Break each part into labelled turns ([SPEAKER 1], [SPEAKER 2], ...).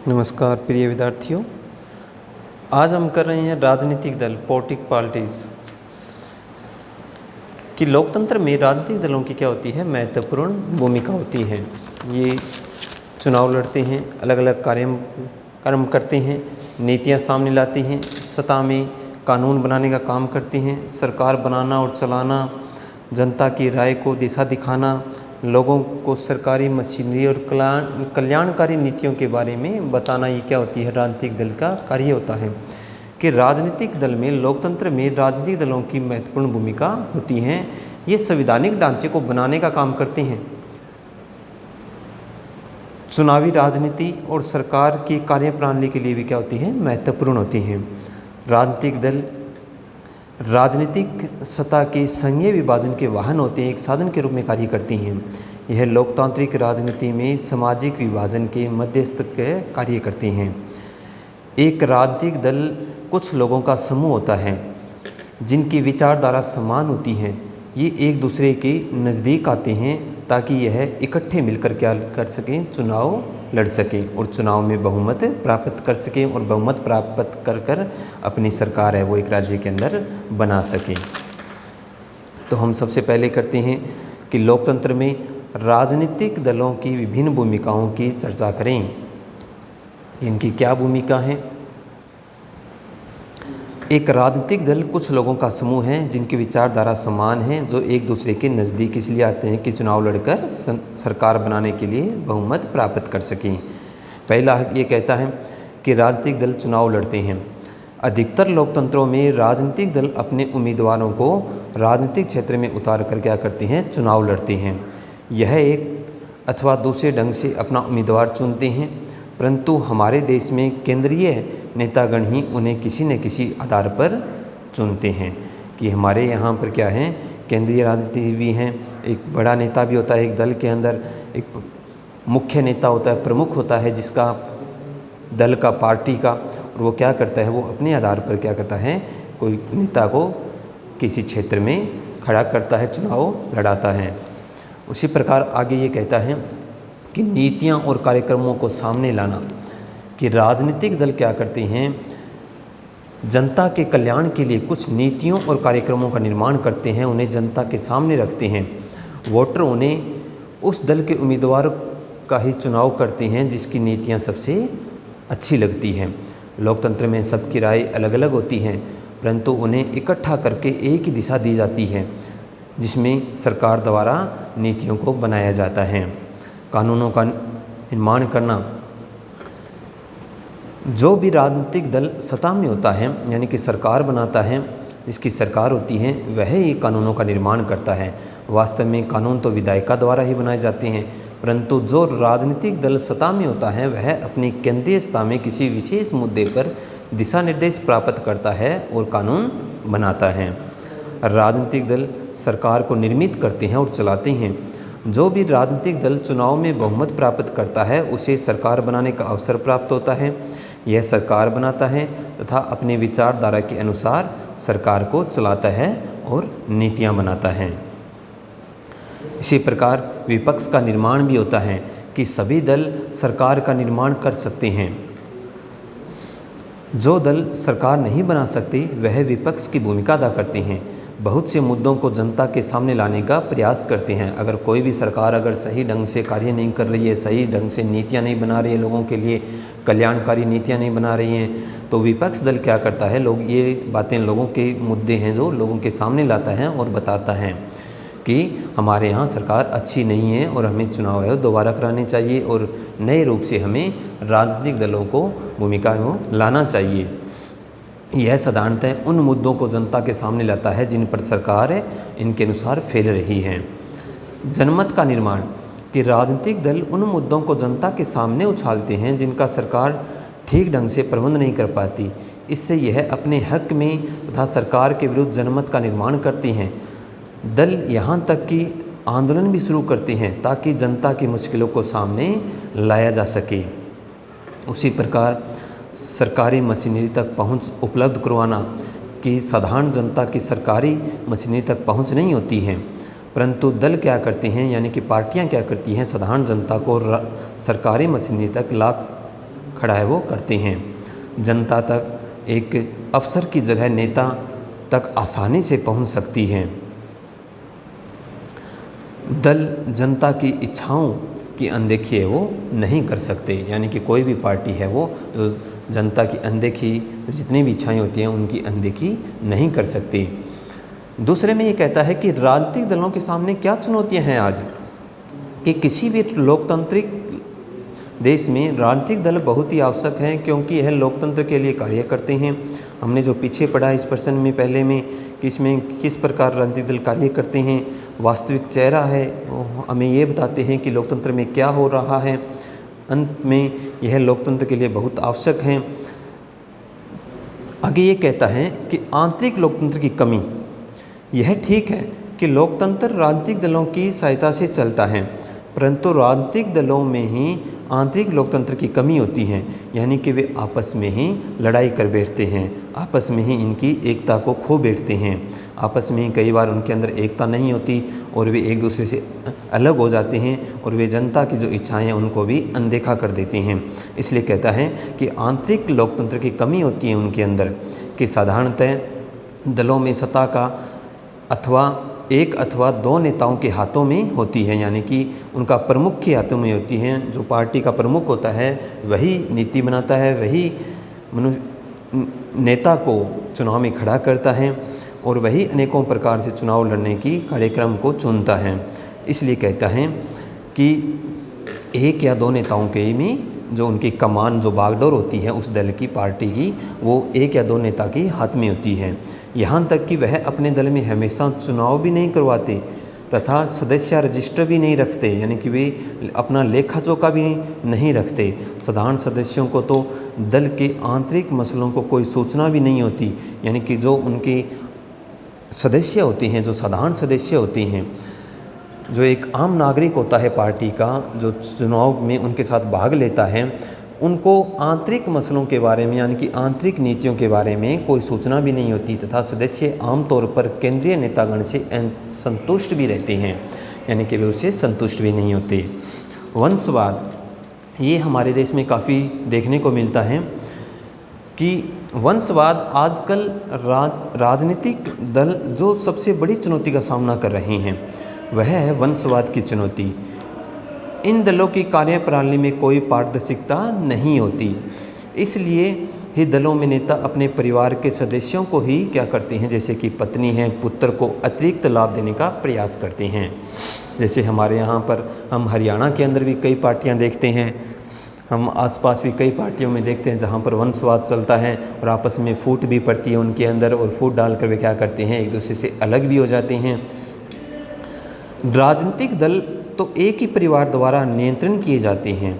[SPEAKER 1] नमस्कार प्रिय विद्यार्थियों। आज हम कर रहे हैं राजनीतिक दल पॉलिटिक पार्टीज कि लोकतंत्र में राजनीतिक दलों की क्या होती है, महत्वपूर्ण भूमिका होती है। ये चुनाव लड़ते हैं, अलग अलग कार्यक्रम करते हैं, नीतियां सामने लाते हैं, सत्ता में कानून बनाने का काम करते हैं, सरकार बनाना और चलाना, जनता की राय को दिशा दिखाना, लोगों को सरकारी मशीनरी और कल्याणकारी नीतियों के बारे में बताना। ये क्या होती है, राजनीतिक दल का कार्य होता है। कि राजनीतिक दल में, लोकतंत्र में राजनीतिक दलों की महत्वपूर्ण भूमिका होती है। ये संवैधानिक ढांचे को बनाने का काम करते हैं, चुनावी राजनीति और सरकार की कार्यप्रणाली के लिए भी क्या होती है, महत्वपूर्ण होती हैं। राजनीतिक दल राजनीतिक सत्ता के संघीय विभाजन के वाहन होते हैं, एक साधन के रूप में कार्य करती हैं। यह लोकतांत्रिक राजनीति में सामाजिक विभाजन के मध्यस्थ के कार्य करते हैं। एक राजनीतिक दल कुछ लोगों का समूह होता है जिनकी विचारधारा समान होती है। ये एक दूसरे के नज़दीक आते हैं ताकि यह इकट्ठे मिलकर क्या कर सकें, चुनाव लड़ सकें और चुनाव में बहुमत प्राप्त कर सकें और बहुमत प्राप्त कर अपनी सरकार है वो एक राज्य के अंदर बना सकें। तो हम सबसे पहले करते हैं कि लोकतंत्र में राजनीतिक दलों की विभिन्न भूमिकाओं की चर्चा करें। इनकी क्या भूमिका है। एक राजनीतिक दल कुछ लोगों का समूह है जिनकी विचारधारा समान है, जो एक दूसरे के नज़दीक इसलिए आते हैं कि चुनाव लड़कर सरकार बनाने के लिए बहुमत प्राप्त कर सकें। पहला ये कहता है कि राजनीतिक दल चुनाव लड़ते हैं। अधिकतर लोकतंत्रों में राजनीतिक दल अपने उम्मीदवारों को राजनीतिक क्षेत्र में उतार कर क्या करते हैं, चुनाव लड़ते हैं। यह एक अथवा दूसरे ढंग से अपना उम्मीदवार चुनते हैं, परंतु हमारे देश में केंद्रीय नेतागण ही उन्हें किसी न किसी आधार पर चुनते हैं। कि हमारे यहाँ पर क्या है, केंद्रीय राजनीति भी हैं, एक बड़ा नेता भी होता है एक दल के अंदर, एक मुख्य नेता होता है, प्रमुख होता है जिसका दल का, पार्टी का, और वो क्या करता है, वो अपने आधार पर क्या करता है, कोई नेता को किसी क्षेत्र में खड़ा करता है, चुनाव लड़ाता है। उसी प्रकार आगे ये कहता है कि नीतियाँ और कार्यक्रमों को सामने लाना। कि राजनीतिक दल क्या करते हैं, जनता के कल्याण के लिए कुछ नीतियों और कार्यक्रमों का निर्माण करते हैं, उन्हें जनता के सामने रखते हैं। वोटर उन्हें उस दल के उम्मीदवार का ही चुनाव करते हैं जिसकी नीतियां सबसे अच्छी लगती हैं। लोकतंत्र में सबकी राय अलग अलग होती हैं, परंतु उन्हें इकट्ठा करके एक ही दिशा दी जाती है जिसमें सरकार द्वारा नीतियों को बनाया जाता है। कानूनों का निर्माण करना। जो भी राजनीतिक दल सत्ता में होता है, यानी कि सरकार बनाता है, जिसकी सरकार होती है, वह ही कानूनों का निर्माण करता है। वास्तव में कानून तो विधायिका द्वारा ही बनाए जाते हैं, परंतु जो राजनीतिक दल सत्ता में होता है वह अपनी केंद्रीय सत्ता में किसी विशेष मुद्दे पर दिशा निर्देश प्राप्त करता है और कानून बनाता है। राजनीतिक दल सरकार को निर्मित करते हैं और चलाते हैं। जो भी राजनीतिक दल चुनाव में बहुमत प्राप्त करता है उसे सरकार बनाने का अवसर प्राप्त होता है। यह सरकार बनाता है तथा अपने विचारधारा के अनुसार सरकार को चलाता है और नीतियां बनाता है। इसी प्रकार विपक्ष का निर्माण भी होता है कि सभी दल सरकार का निर्माण कर सकते हैं। जो दल सरकार नहीं बना सकते वह विपक्ष की भूमिका अदा करते हैं, बहुत से मुद्दों को जनता के सामने लाने का प्रयास करते हैं। अगर कोई भी सरकार अगर सही ढंग से कार्य नहीं कर रही है, सही ढंग से नीतियां नहीं बना रही है, लोगों के लिए कल्याणकारी नीतियां नहीं बना रही हैं, तो विपक्ष दल क्या करता है, लोग ये बातें, लोगों के मुद्दे हैं जो लोगों के सामने लाता है और बताता है कि हमारे यहाँ सरकार अच्छी नहीं है और हमें चुनाव है दोबारा कराने चाहिए और नए रूप से हमें राजनीतिक दलों को भूमिका में लाना चाहिए। यह साधारणतः उन मुद्दों को जनता के सामने लाता है जिन पर सरकार इनके अनुसार फैल रही है। जनमत का निर्माण। कि राजनीतिक दल उन मुद्दों को जनता के सामने उछालते हैं जिनका सरकार ठीक ढंग से प्रबंध नहीं कर पाती। इससे यह अपने हक में तथा सरकार के विरुद्ध जनमत का निर्माण करते हैं। दल यहाँ तक कि आंदोलन भी शुरू करते हैं ताकि जनता की मुश्किलों को सामने लाया जा सके। उसी प्रकार सरकारी मशीनरी तक पहुंच उपलब्ध करवाना। कि साधारण जनता की सरकारी मशीनरी तक पहुंच नहीं होती है, परंतु दल क्या करते हैं, यानी कि पार्टियां क्या करती हैं, साधारण जनता को सरकारी मशीनरी तक ला खड़ा है वो करते हैं। जनता तक एक अफसर की जगह नेता तक आसानी से पहुंच सकती है। दल जनता की इच्छाओं की अनदेखी है वो नहीं कर सकते, यानी कि कोई भी पार्टी है वो तो जनता की अनदेखी, जितनी भी इच्छाएं होती हैं उनकी अनदेखी नहीं कर सकती। दूसरे में ये कहता है कि राजनीतिक दलों के सामने क्या चुनौतियां हैं आज, कि किसी भी लोकतांत्रिक देश में राजनीतिक दल बहुत ही आवश्यक हैं, क्योंकि यह लोकतंत्र के लिए कार्य करते हैं। हमने जो पीछे पढ़ा इस प्रश्न में पहले में कि इसमें किस प्रकार राजनीतिक दल कार्य करते हैं, वास्तविक चेहरा है हमें ये बताते हैं कि लोकतंत्र में क्या हो रहा है। अंत में यह लोकतंत्र के लिए बहुत आवश्यक हैं। आगे ये कहता है कि आंतरिक लोकतंत्र की कमी, यह ठीक है कि लोकतंत्र राजनीतिक दलों की सहायता से चलता है, परंतु राजनीतिक दलों में ही आंतरिक लोकतंत्र की कमी होती है, यानी कि वे आपस में ही लड़ाई कर बैठते हैं, आपस में ही इनकी एकता को खो बैठते हैं, आपस में ही कई बार उनके अंदर एकता नहीं होती और वे एक दूसरे से अलग हो जाते हैं और वे जनता की जो इच्छाएं हैं उनको भी अनदेखा कर देते हैं। इसलिए कहता है कि आंतरिक लोकतंत्र की कमी होती है उनके अंदर, कि साधारणतः दलों में सत्ता का अथवा एक अथवा दो नेताओं के हाथों में होती है, यानी कि उनका प्रमुख के हाथों में होती हैं। जो पार्टी का प्रमुख होता है वही नीति बनाता है, वही नेता को चुनाव में खड़ा करता है और वही अनेकों प्रकार से चुनाव लड़ने की कार्यक्रम को चुनता है। इसलिए कहता है कि एक या दो नेताओं के में जो उनकी कमान, जो बागडोर होती है उस दल की, पार्टी की, वो एक या दो नेता के हाथ में होती है। यहाँ तक कि वह अपने दल में हमेशा चुनाव भी नहीं करवाते तथा सदस्य रजिस्टर भी नहीं रखते, यानी कि वे अपना लेखा जोखा भी नहीं रखते। साधारण सदस्यों को तो दल के आंतरिक मसलों को कोई सूचना भी नहीं होती, यानी कि जो उनके सदस्य होते हैं, जो साधारण सदस्य होते हैं, जो एक आम नागरिक होता है पार्टी का, जो चुनाव में उनके साथ भाग लेता है, उनको आंतरिक मसलों के बारे में, यानी कि आंतरिक नीतियों के बारे में कोई सूचना भी नहीं होती तथा सदस्य आमतौर पर केंद्रीय नेतागण से संतुष्ट भी रहते हैं, यानी कि वे उससे संतुष्ट भी नहीं होते। वंशवाद, ये हमारे देश में काफ़ी देखने को मिलता है कि वंशवाद आजकल राजनीतिक दल जो सबसे बड़ी चुनौती का सामना कर रहे हैं वह है वंशवाद की चुनौती। इन दलों की कार्यप्रणाली में कोई पारदर्शिता नहीं होती, इसलिए ही दलों में नेता अपने परिवार के सदस्यों को ही क्या करते हैं, जैसे कि पत्नी है, पुत्र को अतिरिक्त लाभ देने का प्रयास करते हैं। जैसे हमारे यहाँ पर हम हरियाणा के अंदर भी कई पार्टियाँ देखते हैं, हम आसपास भी कई पार्टियों में देखते हैं जहाँ पर वंशवाद चलता है और आपस में फूट भी पड़ती है उनके अंदर, और फूट डालकर वे क्या करते हैं, एक दूसरे से अलग भी हो जाते हैं। राजनीतिक दल तो एक ही परिवार द्वारा नियंत्रण किए जाते हैं।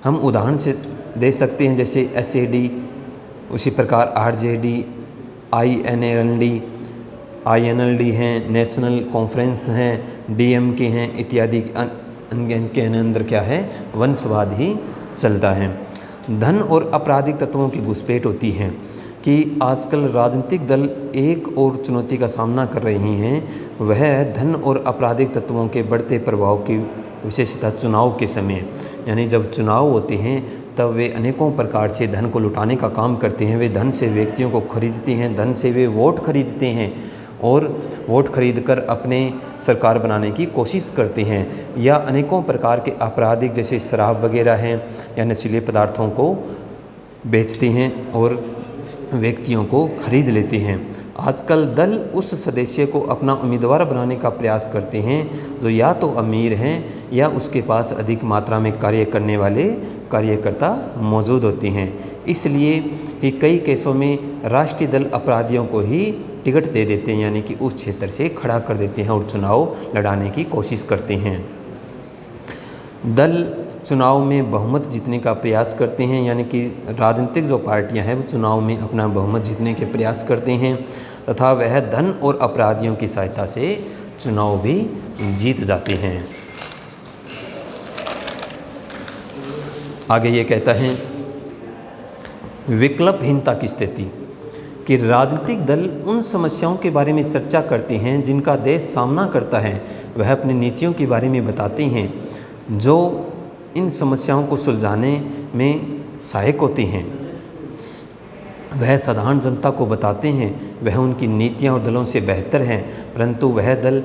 [SPEAKER 1] हम उदाहरण से दे सकते हैं, जैसे SAD, उसी प्रकार RJD, INLD हैं, नेशनल कॉन्फ्रेंस हैं, DMK हैं इत्यादि। इनके अंदर क्या है, वंशवाद ही चलता है। धन और आपराधिक तत्वों की घुसपैठ होती है कि आजकल राजनीतिक दल एक और चुनौती का सामना कर रही हैं, वह है धन और आपराधिक तत्वों के बढ़ते प्रभाव की विशेषता चुनाव के समय। यानी जब चुनाव होते हैं तब वे अनेकों प्रकार से धन को लुटाने का काम करते हैं। वे धन से व्यक्तियों को खरीदते हैं, धन से वे वोट खरीदते हैं और वोट खरीदकर अपने सरकार बनाने की कोशिश करते हैं, या अनेकों प्रकार के आपराधिक जैसे शराब वगैरह हैं या नशीले पदार्थों को बेचते हैं और व्यक्तियों को खरीद लेते हैं। आजकल दल उस सदस्य को अपना उम्मीदवार बनाने का प्रयास करते हैं जो या तो अमीर हैं या उसके पास अधिक मात्रा में कार्य करने वाले कार्यकर्ता मौजूद होते हैं। इसलिए ही कई केसों में राष्ट्रीय दल अपराधियों को ही टिकट दे देते हैं, यानी कि उस क्षेत्र से खड़ा कर देते हैं और चुनाव लड़ाने की कोशिश करते हैं। दल चुनाव में बहुमत जीतने का प्रयास करते हैं, यानी कि राजनीतिक जो पार्टियां हैं वो चुनाव में अपना बहुमत जीतने के प्रयास करते हैं तथा वह धन और अपराधियों की सहायता से चुनाव भी जीत जाते हैं। आगे ये कहता है विकल्पहीनता की स्थिति, कि राजनीतिक दल उन समस्याओं के बारे में चर्चा करते हैं जिनका देश सामना करता है, वह अपनी नीतियों के बारे में बताते हैं जो इन समस्याओं को सुलझाने में सहायक होती हैं। वह साधारण जनता को बताते हैं वह उनकी नीतियां और दलों से बेहतर हैं, परंतु वह दल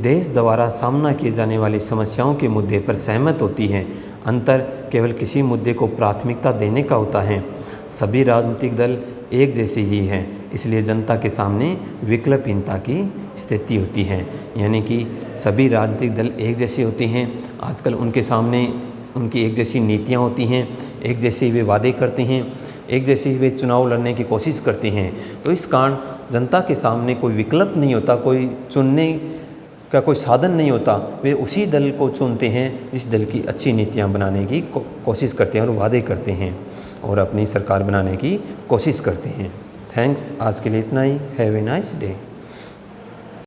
[SPEAKER 1] देश द्वारा सामना किए जाने वाली समस्याओं के मुद्दे पर सहमत होती है। अंतर केवल किसी मुद्दे को प्राथमिकता देने का होता है। सभी राजनीतिक दल एक जैसे ही हैं, इसलिए जनता के सामने विकल्पहीनता की स्थिति होती है। यानी कि सभी राजनीतिक दल एक जैसे होते हैं, आजकल उनके सामने उनकी एक जैसी नीतियाँ होती हैं, एक जैसे वे वादे करते हैं, एक जैसे ही वे चुनाव लड़ने की कोशिश करते हैं। तो इस कारण जनता के सामने कोई विकल्प नहीं होता, कोई चुनने का कोई साधन नहीं होता। वे उसी दल को चुनते हैं जिस दल की अच्छी नीतियाँ बनाने की कोशिश करते हैं और वादे करते हैं और अपनी सरकार बनाने की कोशिश करते हैं। थैंक्स, आज के लिए इतना ही। Have a nice day.